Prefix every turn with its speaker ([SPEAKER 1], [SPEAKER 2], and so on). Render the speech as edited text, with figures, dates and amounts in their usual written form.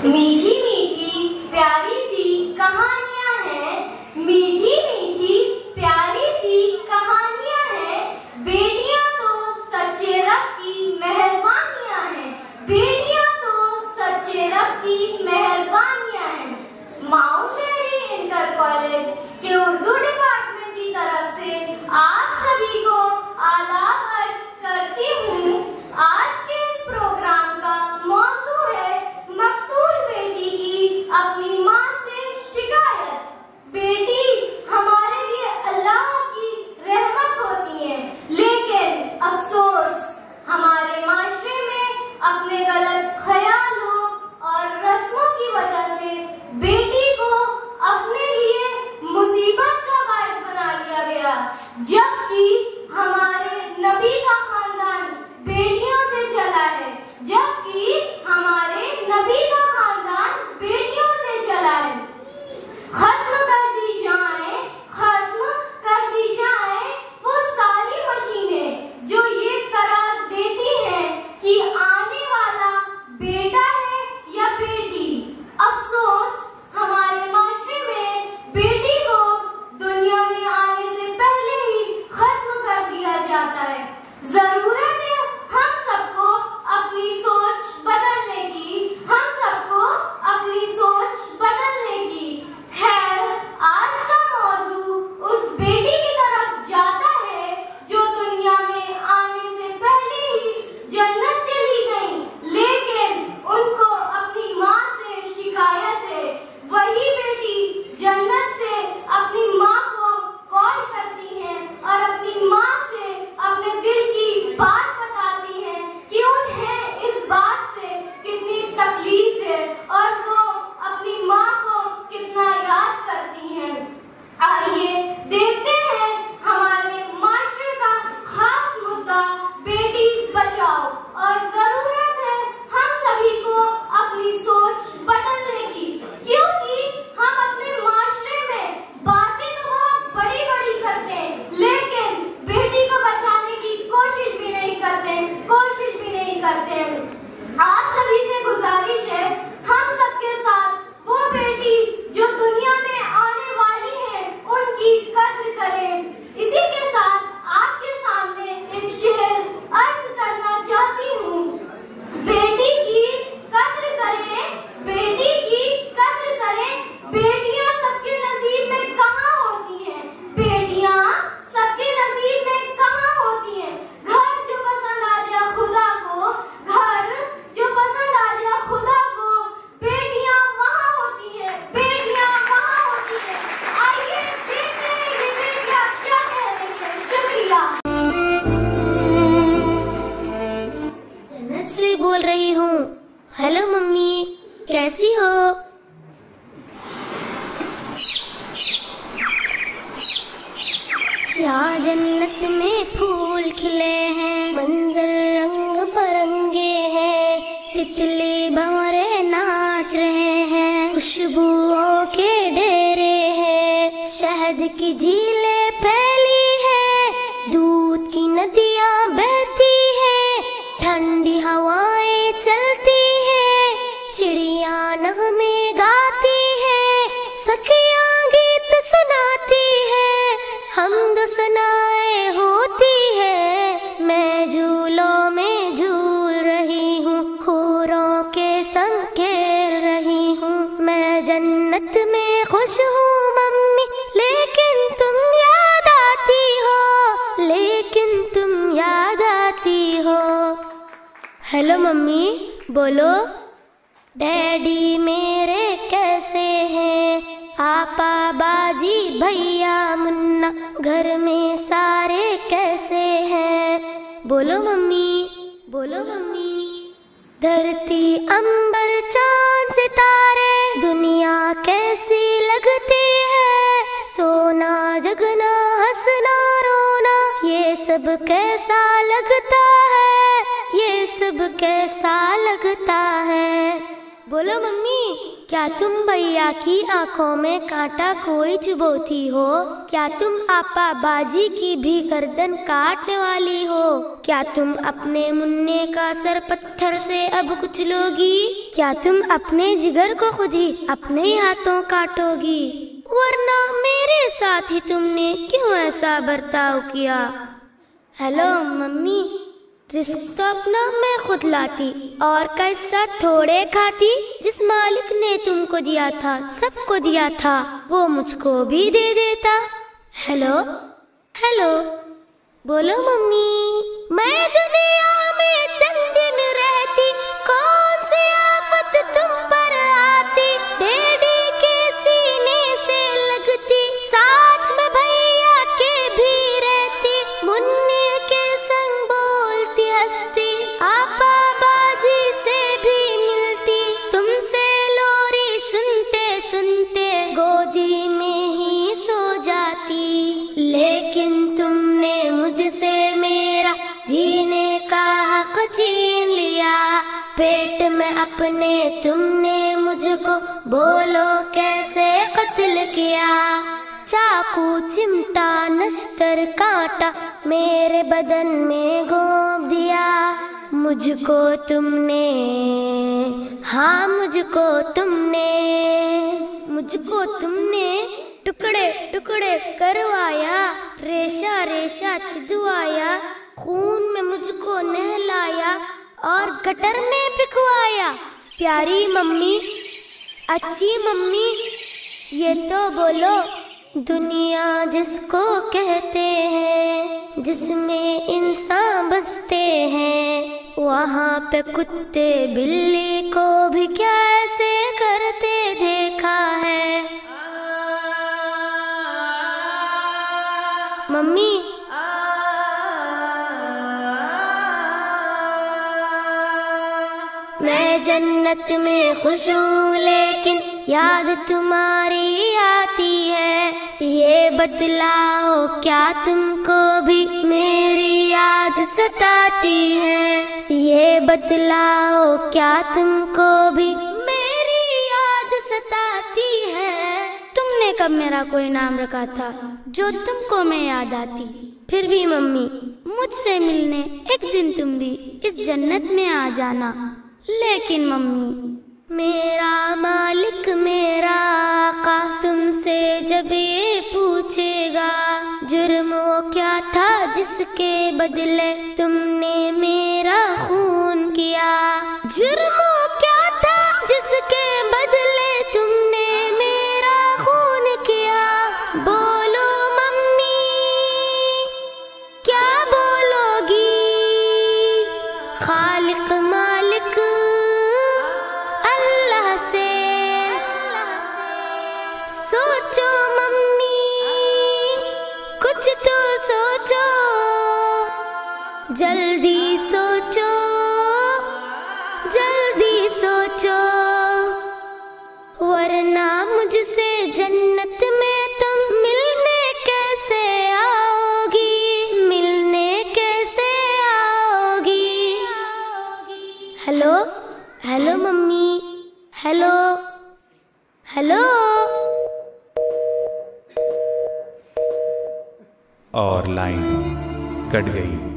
[SPEAKER 1] मीठी मीठी प्यारी सी कहानियां हैं, मीठी मीठी प्यारी सी कहानियां हैं। बेटियां तो सच्चे रब की मेहरबानियां हैं, बेटियां तो सच्चे रब की मेहरबानियां हैं। माउंट मेरी इंटर कॉलेज के उर्दू डिपार्टमेंट की तरफ से आप सभी को आदाब अर्ज करती हूँ। आज के इस प्रोग्राम का मौजू है मकतूल बेटी की अपनी माँ से शिकायत। बेटी हमारे लिए अल्लाह की रहमत होती है, लेकिन अफसोस हमारे माशरे में अपने गलत ख्यालों और रस्मों की वजह से बेटी को अपने लिए मुसीबत का बायस बना लिया गया, जबकि हमारे नबी का खानदान बेटियों से चला है, जबकि हमारे नबी का खानदान बेटियों से चला है। खत्म कर दी जाए, खत्म कर दी जाए वो सारी मशीनें जो ये करार देती हैं कि आने वाला बेटा है या बेटी। अफसोस हमारे माशरे में बेटी को दुनिया में आने से पहले ही खत्म कर दिया जाता है। जरूरत है हम सबको अपनी सोच बदलने की, हम सबको अपनी सोच बदलने की। खैर, आज का मौजू उस बेटी की तरफ जाता है जो दुनिया में आने से पहले ही जन्नत चली गई, लेकिन उनको अपनी माँ से शिकायत है। वही बेटी जन्नत से अपनी माँ को कॉल करती है और अपनी माँ से अपने दिल की बात बताती है कि उन्हें इस बात से कितनी तकलीफ है और वो अपनी माँ को कितना याद करती हैं। आइए देखते हैं हमारे माशरे का खास मुद्दा बेटी बचाओ, और जरूरत है हम सभी को अपनी सोच बदलने की, क्योंकि हम अपने माशरे में बातें तो बहुत बड़ी बड़ी करते हैं, लेकिन बेटी को बचाने की कोशिश भी नहीं करते, कोशिश भी नहीं करते। आप सभी से गुजारिश है, हम सबके साथ वो बेटी जो दुनिया में आने वाली है उनकी कद्र करें। इसी के साथ आपके सामने एक शेर अर्ज करना चाहती हूँ। बेटी की कद्र करें, बेटी की कद्र करें, बेटियां सबके नसीब में कहाँ होती हैं, बेटियां सबके नसीब में कहाँ होती हैं। घर जो पसंद आ गया खुदा को, घर जो पसंद आ गया खुदा को, बेटियां वहाँ होती हैं, बेटियां वहाँ होती हैं। आइए देखते हैं ये बेटियां क्या कह रही हैं। शुक्रिया।
[SPEAKER 2] जन्नत से बोल रही हूँ। हेलो मम्मी, कैसी हो? यहाँ जन्नत में फूल खिले हैं, मंजर रंग बिरंगे हैं, तितली भंवरे नाच रहे हैं, खुशबुओं के डेरे हैं, शहद की झीलें फैली है, दूध की नदियाँ बहती है, ठंडी हवाएं चलती है, चिड़िया नगमे गाती है, सखियाँ गीत सुनाती है, हमद सनाए होती है। मैं झूलों में झूल रही हूँ, हूरों के संग खेल रही हूँ, मैं जन्नत में खुश हूँ मम्मी, लेकिन तुम याद आती हो, लेकिन तुम याद आती हो। हेलो मम्मी, बोलो। डैडी मेरे कैसे हैं, आपा बाजी भैया मुन्ना, घर में सारे कैसे हैं। बोलो मम्मी, बोलो मम्मी। धरती अंबर चांद सितारे, दुनिया कैसी लगती है, सोना जगना हंसना रोना, ये सब कैसा लगता है, ये सब कैसा लगता है। बोलो मम्मी। क्या तुम भैया की आंखों में कांटा कोई चुभोती हो? क्या तुम आपा बाजी की भी गर्दन काटने वाली हो? क्या तुम अपने मुन्ने का सर पत्थर से अब कुचलोगी? क्या तुम अपने जिगर को खुद ही अपने हाथों काटोगी? वरना मेरे साथ ही तुमने क्यों ऐसा बर्ताव किया? हेलो मम्मी, रिस्क तो अपना मैं खुद लाती और कैसा थोड़े खाती। जिस मालिक ने तुमको दिया था, सबको दिया था, वो मुझको भी दे देता। हेलो हेलो, बोलो मम्मी। मैं दुनिया में चंद दिन रहती, कौन सी आफत तुम पर आती। डैडी के सीने से लगती, साथ में भैया के भी रहती। मुन्ने के संग बोलती हंसती, आपा बाजी से भी मिलती। तुमसे लोरी सुनते सुनते गोदी में ही सो जाती। लेकिन तुमने मुझसे मेरा जीने का हक छीन लिया। पेट में अपने तुमने मुझको बोलो कैसे कत्ल किया। चाकू चिमटा नश्तर कांटा मेरे बदन में घोंप दिया। मुझको तुमने, हाँ मुझको तुमने टुकड़े टुकड़े करवाया। रेशा रेशा छिदवाया, खून में मुझको नहलाया और गटर में पिकवाया। प्यारी मम्मी, अच्छी मम्मी, ये तो बोलो, दुनिया जिसको कहते हैं, जिसमें इंसान बसते हैं, वहाँ पे कुत्ते बिल्ली को भी क्या ऐसे करते देखा है? मम्मी, मैं जन्नत में खुश हूँ लेकिन याद तुम्हारी आती है। ये बतलाओ क्या तुमको भी मेरी याद सताती है? ये बतलाओ क्या तुमको भी मेरी याद सताती है? तुमने कब मेरा कोई नाम रखा था जो तुमको मैं याद आती? फिर भी मम्मी, मुझसे मिलने एक दिन तुम भी इस जन्नत में आ जाना। लेकिन मम्मी, मेरा मालिक मेरा आका तुमसे जब ये पूछेगा, जुर्म वो क्या था जिसके बदले तुमने मेरा खून किया? जुर्म वो क्या था जिसके बदले तुमने मेरा खून किया? बोलो मम्मी, क्या बोलोगी? खालिक मालिक अल्लाह से सोचो मम्मी, कुछ तो सोचो, जल्दी सोचो, जल्दी सोचो, वरना मुझसे जन्नत में तुम मिलने कैसे आओगी? मिलने कैसे आओगी? Hello hello mummy, hello hello.
[SPEAKER 3] और लाइन कट गई।